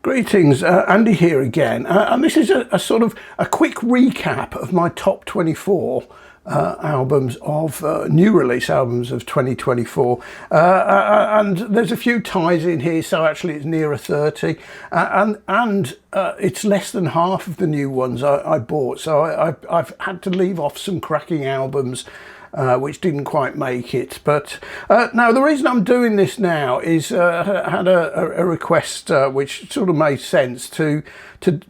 Greetings, Andy here again, and this is a sort of a quick recap of my top 24 albums of new release albums of 2024, and there's a few ties in here, so actually it's nearer 30, and it's less than half of the new ones I bought, so I've had to leave off some cracking albums which didn't quite make it. But now the reason I'm doing this now is I had a request which sort of made sense to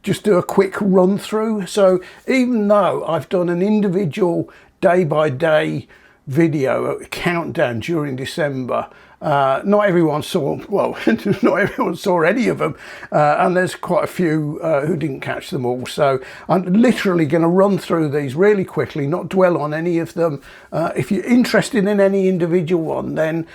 just do a quick run through. So even though I've done an individual day by day video countdown during December, not everyone saw, well, not everyone saw any of them, and there's quite a few who didn't catch them all. So I'm literally going to run through these really quickly, not dwell on any of them. If you're interested in any individual one, then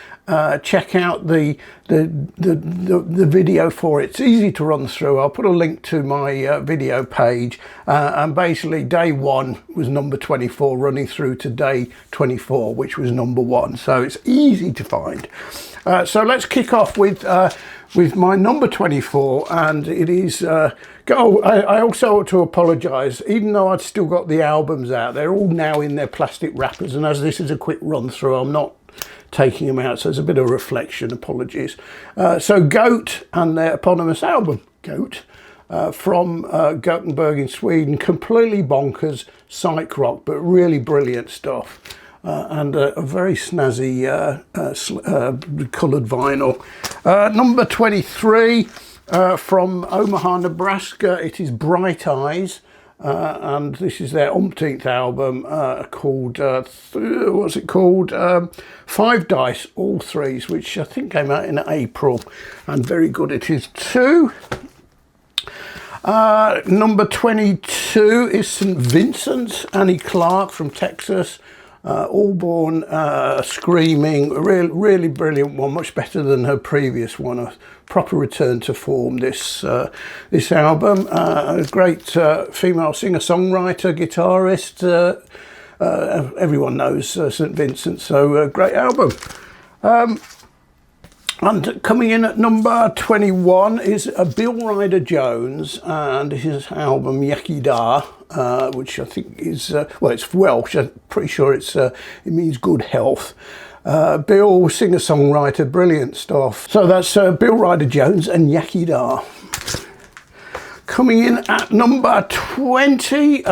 check out the video for it. It's easy to run through. I'll put a link to my video page, and basically day 1 was number 24 running through to day 24, which was number 1, so it's easy to find. So let's kick off with my number 24, and it is I also ought to apologise, even though I'd still got the albums out, they're all now in their plastic wrappers, and as this is a quick run through, I'm not taking them out, so there's a bit of reflection, apologies. So Goat and their eponymous album Goat, from Gothenburg in Sweden, completely bonkers psych rock, but really brilliant stuff. And a very snazzy coloured vinyl. Number 23 from Omaha, Nebraska, it is Bright Eyes, and this is their umpteenth album called, what's it called? 5 Dice, All Threes, which I think came out in April, and very good it is too. Number 22 is St. Vincent, Annie Clark from Texas. All Born Screaming, really brilliant one, much better than her previous one, a proper return to form this album. A great female singer-songwriter, guitarist, everyone knows St. Vincent, so great album. And coming in at number 21 is Bill Ryder Jones and his album Yaki Da, which I think is, well, it's Welsh, I'm pretty sure it means good health. Bill, singer-songwriter, brilliant stuff. So that's Bill Ryder Jones and Yaki Da. Coming in at number 20,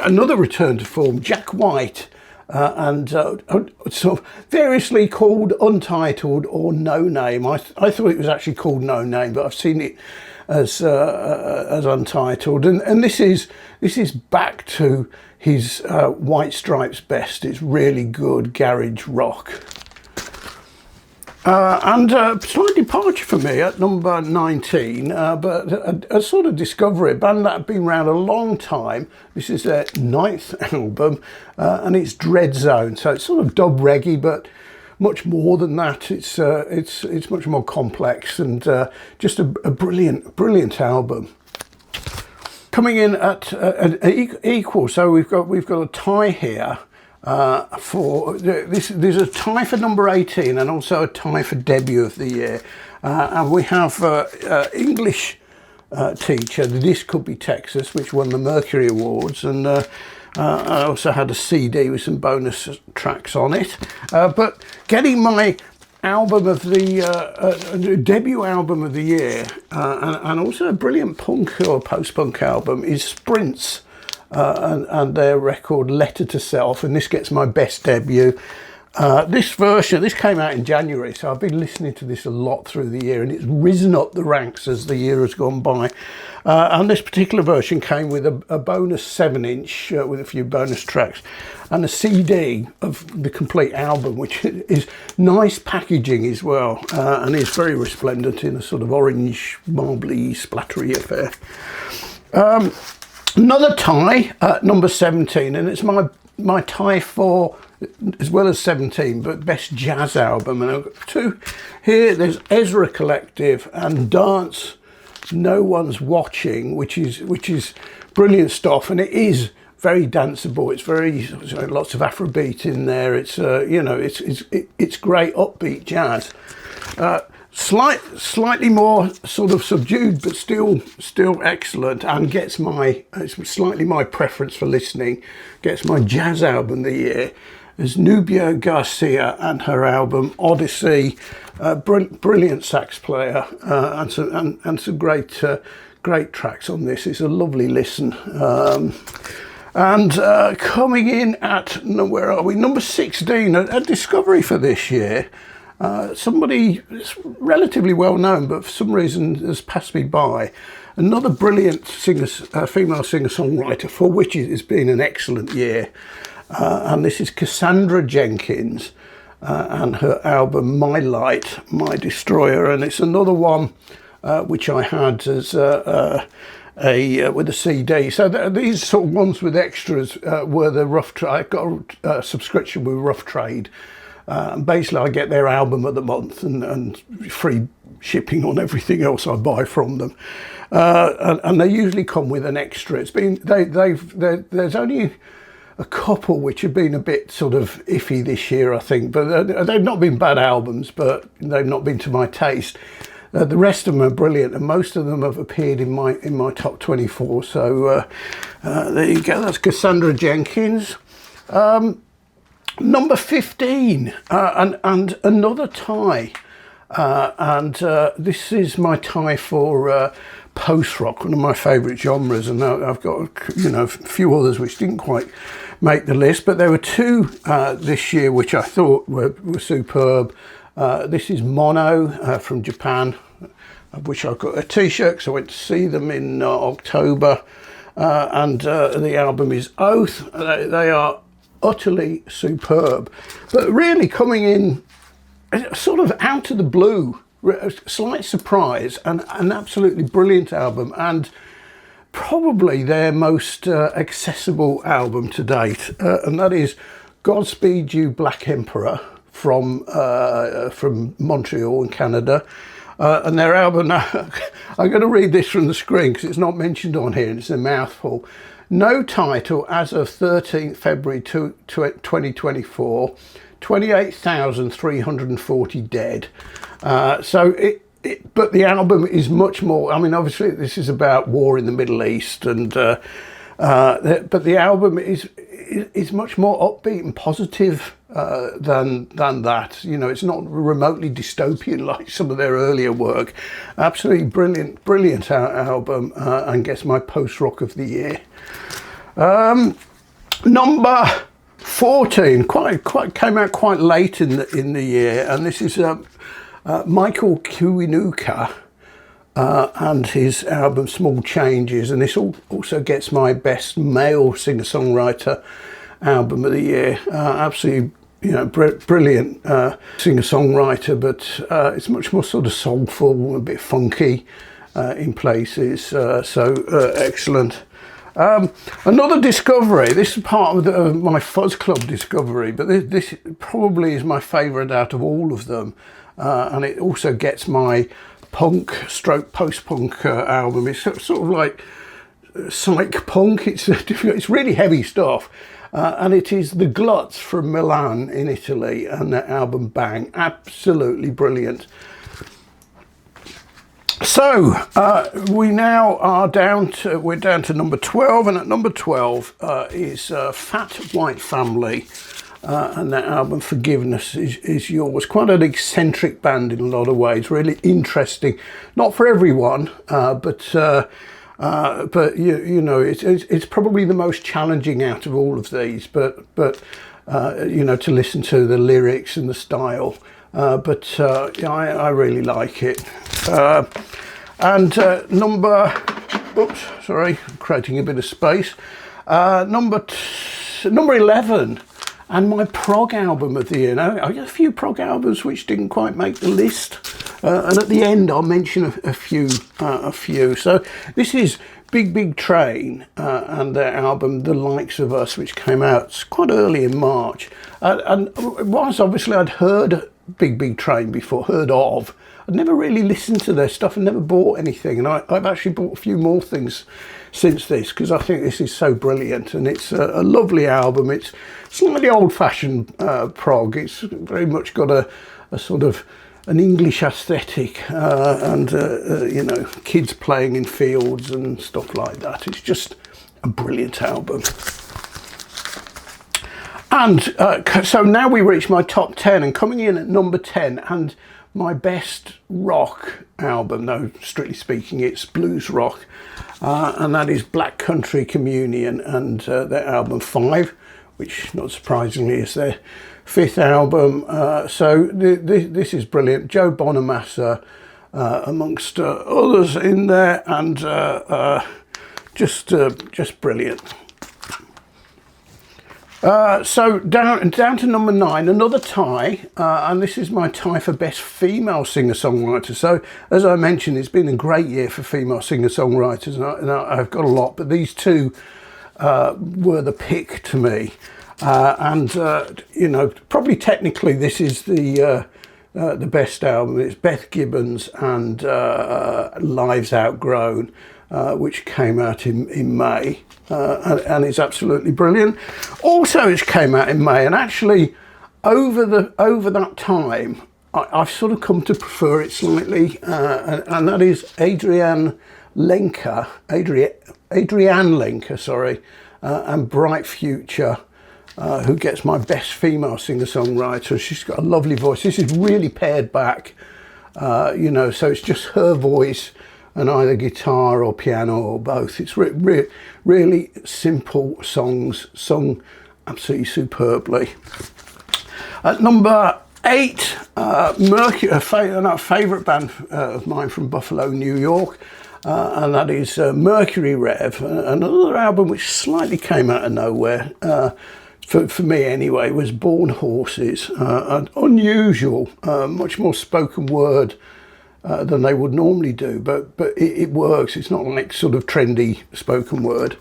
another return to form, Jack White. And sort of variously called Untitled or No Name. I thought it was actually called No Name, but I've seen it as Untitled. And this is back to his White Stripes best. It's really good garage rock. And slight departure for me at number 19, but a sort of discovery, a band that had been around a long time. This is their 9th album, and it's Dread Zone. So it's sort of dub reggae, but much more than that. It's much more complex, and just a brilliant album. Coming in at equal, so we've got a tie here. For this, there's a tie for number 18 and also a tie for debut of the year, and we have English teacher, This Could Be Texas, which won the Mercury Awards, and I also had a CD with some bonus tracks on it, but getting my album of the debut album of the year, and also a brilliant punk or post-punk album, is Sprints. And their record Letter to Self, and this gets my best debut. This came out in January, so I've been listening to this a lot through the year, and it's risen up the ranks as the year has gone by. And this particular version came with a bonus 7-inch with a few bonus tracks and a CD of the complete album, which is nice packaging as well, and is very resplendent in a sort of orange, marbly, splattery affair. Another tie at number 17, and it's my tie for, as well as 17, but best jazz album. And I've got 2 here. There's Ezra Collective and Dance No One's Watching, which is brilliant stuff, and it is very danceable. It's very lots of Afrobeat in there. It's it's great upbeat jazz. Slightly more sort of subdued, but still excellent, and gets it's slightly my preference for listening. Gets my jazz album of the year is Nubia Garcia and her album Odyssey. Brilliant sax player, and some great tracks on this. It's a lovely listen. And coming in at, where are we? Number 16, a discovery for this year. Somebody that's relatively well known, but for some reason has passed me by. Another brilliant female singer-songwriter, for which it has been an excellent year. And this is Cassandra Jenkins and her album My Light, My Destroyer. And it's another one which I had as with a CD. So these sort of ones with extras were the Rough Trade. I got a subscription with Rough Trade. Basically, I get their album of the month and free shipping on everything else I buy from them. And they usually come with an extra. It's been there's only a couple which have been a bit sort of iffy this year, I think, but they've not been bad albums, but they've not been to my taste. The rest of them are brilliant, and most of them have appeared in my top 24. So there you go. That's Cassandra Jenkins. Number 15, and another tie, and this is my tie for post-rock, one of my favourite genres, and I've got a few others which didn't quite make the list, but there were two this year which I thought were superb. This is Mono from Japan, of which I've got a t-shirt because I went to see them in October, and the album is Oath. They are utterly superb, but really coming in sort of out of the blue, a slight surprise, and an absolutely brilliant album, and probably their most accessible album to date, and that is Godspeed You Black Emperor from Montreal in Canada. And their album, I'm going to read this from the screen because it's not mentioned on here and it's a mouthful. No title as of 13th February 2024, 28,340 dead. But the album is much more, I mean, obviously this is about war in the Middle East, and but the album is much more upbeat and positive than that. You know, it's not remotely dystopian like some of their earlier work. Absolutely brilliant album, and gets my post-rock of the year. Number 14, quite came out quite late in the year, and this is Michael Kiwanuka and his album Small Changes, and this also gets my best male singer-songwriter album of the year. Absolutely, brilliant singer-songwriter, but it's much more sort of soulful, a bit funky in places. So excellent. Another discovery. This is part of my Fuzz Club discovery, but this probably is my favourite out of all of them, and it also gets my punk stroke post-punk album. It's sort of like psych punk. It's really heavy stuff, and it is The Gluts from Milan in Italy, and their album Bang, absolutely brilliant. So we now are down to number 12, and at number 12 is Fat White Family, and their album Forgiveness is Yours. Quite an eccentric band in a lot of ways, really interesting. Not for everyone, but it's probably the most challenging out of all of these. But to listen to the lyrics and the style. I really like it. And number, creating a bit of space. Number 11, and my prog album of the year. Now, I got a few prog albums which didn't quite make the list, and at the end I'll mention a few. So this is Big Train and their album The Likes of Us, which came out quite early in March. And whilst obviously I'd heard Big Train before, I'd never really listened to their stuff and never bought anything, and I've actually bought a few more things since this because I think this is so brilliant, and it's a lovely album. It's slightly old-fashioned prog. It's very much got a sort of an English aesthetic, and you know, kids playing in fields and stuff like that. It's just a brilliant album. And so now we reach my top 10, and coming in at number 10, and my best rock album, no, strictly speaking, it's blues rock, and that is Black Country Communion and their album 5, which not surprisingly is their 5th album. So this is brilliant. Joe Bonamassa amongst others in there, and just brilliant. So down to number 9, another tie, and this is my tie for best female singer-songwriter. So as I mentioned, it's been a great year for female singer-songwriters, and I've got a lot, but these two were the pick to me. And you know, probably technically this is the best album. It's Beth Gibbons and Lives Outgrown, which came out in May, and it's absolutely brilliant. Also, it came out in May, and actually over that time, I've sort of come to prefer it slightly, and that is Adrienne Lenker, sorry, and Bright Future, who gets my best female singer-songwriter. She's got a lovely voice. This is really pared back, you know, so it's just her voice and either guitar or piano or both. It's really simple songs, sung absolutely superbly. At number 8, Mercury, a favourite band of mine from Buffalo, New York, and that is Mercury Rev, another album which slightly came out of nowhere, for me anyway, was Born Horses. Unusual, much more spoken word than they would normally do, but it works. It's not like sort of trendy spoken word.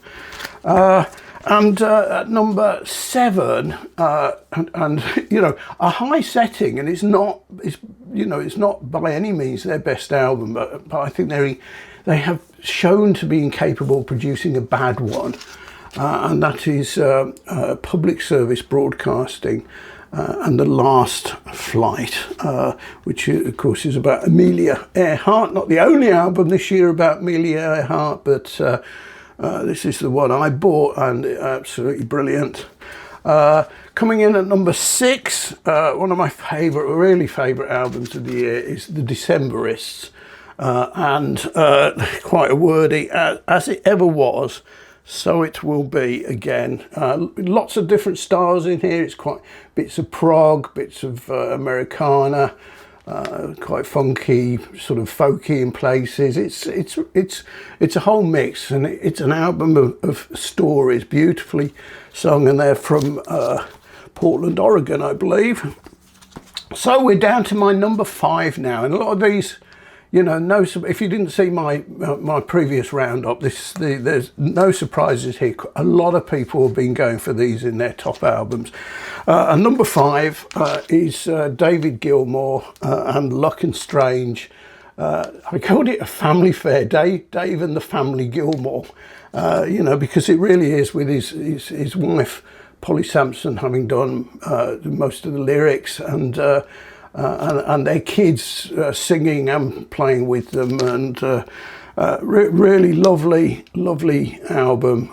And at number 7, and you know, a high setting, and it's not by any means their best album, but I think they have shown to be incapable of producing a bad one, and that is Public Service Broadcasting. And The Last Flight, which of course is about Amelia Earhart. Not the only album this year about Amelia Earhart, but this is the one I bought, and absolutely brilliant. Coming in at number 6, one of my really favourite albums of the year is The Decemberists, and quite a wordy, as it ever was, so it will be again. Lots of different styles in here. It's quite bits of prog, bits of Americana, quite funky, sort of folky in places. It's a whole mix, and it's an album of stories, beautifully sung, and they're from Portland, Oregon, I believe. So we're down to my number 5 now, and a lot of these, you know, if you didn't see my previous roundup, there's no surprises here. A lot of people have been going for these in their top albums. And number 5 is David Gilmour and Luck and Strange. I called it a family fair, Dave and the Family Gilmour, you know, because it really is, with his wife Polly Sampson having done most of the lyrics, and their kids singing and playing with them, and really lovely album.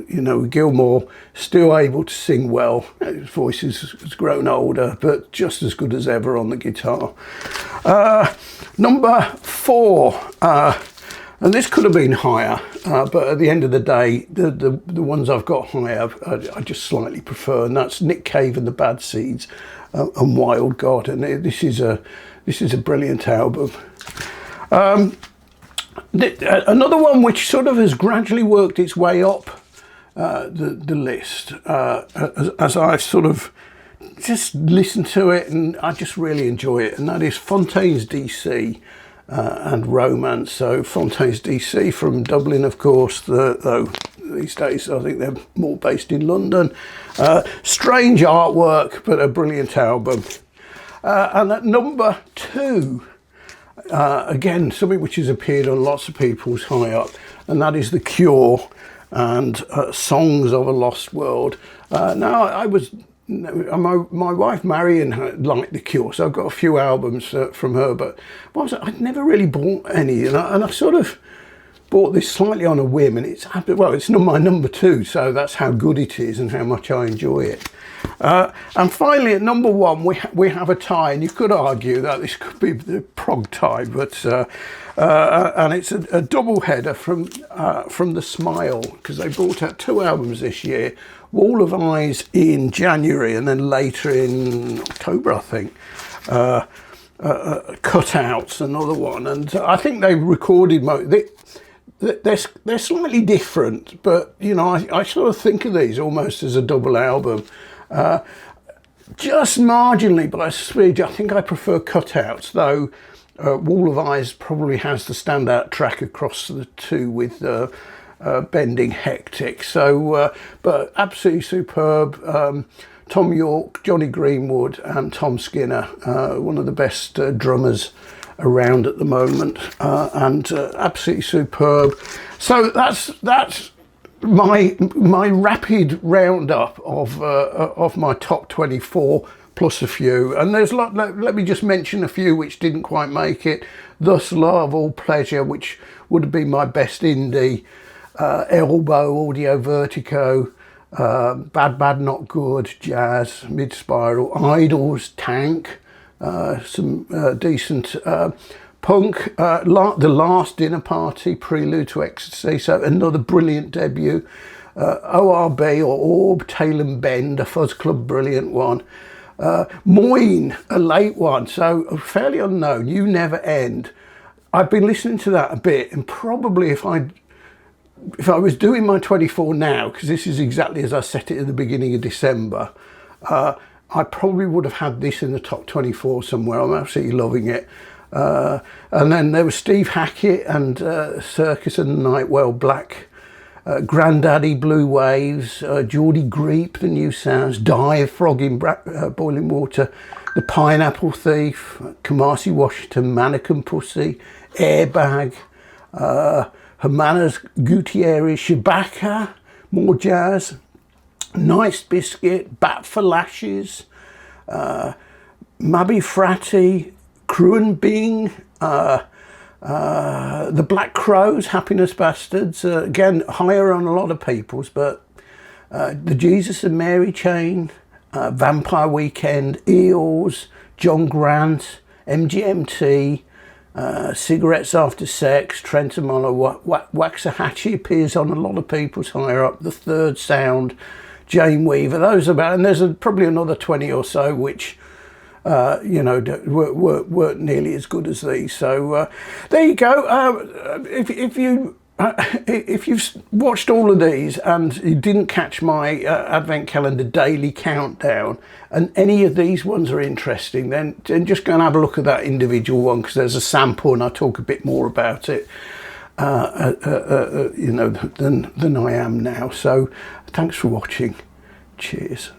You know, Gilmour still able to sing well. His voice has grown older, but just as good as ever on the guitar. Number 4, and this could have been higher, but at the end of the day, the ones I've got higher, I just slightly prefer, and that's Nick Cave and the Bad Seeds and Wild God, and this is a brilliant album. Another one which sort of has gradually worked its way up the list, as I've sort of just listened to it, and I just really enjoy it, and that is Fontaines DC and Romance. So Fontaines DC from Dublin, of course, though these days I think they're more based in London. Strange artwork, but a brilliant album. And at number 2, again, something which has appeared on lots of people's high up, and that is The Cure and Songs of a Lost World. Now, I was my wife Marion liked The Cure, so I've got a few albums from her, but I'd never really bought any, and I sort of bought this slightly on a whim, and it's my number 2, so that's how good it is and how much I enjoy it. And finally, at number 1, we have a tie, and you could argue that this could be the prog tie, but and it's a double header from The Smile, because they brought out 2 albums this year. Wall of Eyes in January, and then later in October, I think. Cutouts, another one, and I think they recorded they're slightly different, but you know, I sort of think of these almost as a double album. Just marginally by a smidge, I think I prefer Cutouts, though Wall of Eyes probably has the standout track across the 2 with Bending Hectic. So, but absolutely superb. Tom York, Johnny Greenwood and Tom Skinner, one of the best drummers around at the moment, and absolutely superb. So that's my rapid roundup of my top 24 plus a few, and there's let me just mention a few which didn't quite make it. Thus Love, All Pleasure, which would have been my best indie. Elbow, Audio Vertigo, Bad Bad Not Good, Jazz, Mid Spiral, Idols, Tank, some decent punk, The Last Dinner Party, Prelude to Ecstasy, so another brilliant debut. ORB or Orb, Tail and Bend, a Fuzz Club brilliant one. Moyne, a late one, so fairly unknown, You Never End. I've been listening to that a bit, and probably if I was doing my 24 now, because this is exactly as I set it at the beginning of December, I probably would have had this in the top 24 somewhere. I'm absolutely loving it. And then there was Steve Hackett and Circus and Nightwell Black, Grandaddy, Blue Waves, Geordie Greep, The New Sounds, Dive, Frog in Boiling Water, The Pineapple Thief, Kamasi Washington, Mannequin Pussy, Airbag, Hermanas Gutierrez, Shabaka, more jazz, Nice Biscuit, Bat for Lashes, Mabi Fratti, Crew and Bing, The Black Crows, Happiness Bastards, again higher on a lot of people's, but the Jesus and Mary Chain, Vampire Weekend, Eels, John Grant, MGMT, Cigarettes After Sex, Trentemolo, Waxahachie appears on a lot of people's higher up, The Third Sound, Jane Weaver, those about, and there's probably another 20 or so which you know, weren't nearly as good as these. So there you go. If you've watched all of these and you didn't catch my Advent Calendar daily countdown, and any of these ones are interesting, then just go and have a look at that individual one, because there's a sample and I talk a bit more about it, you know, than I am now. So thanks for watching. Cheers.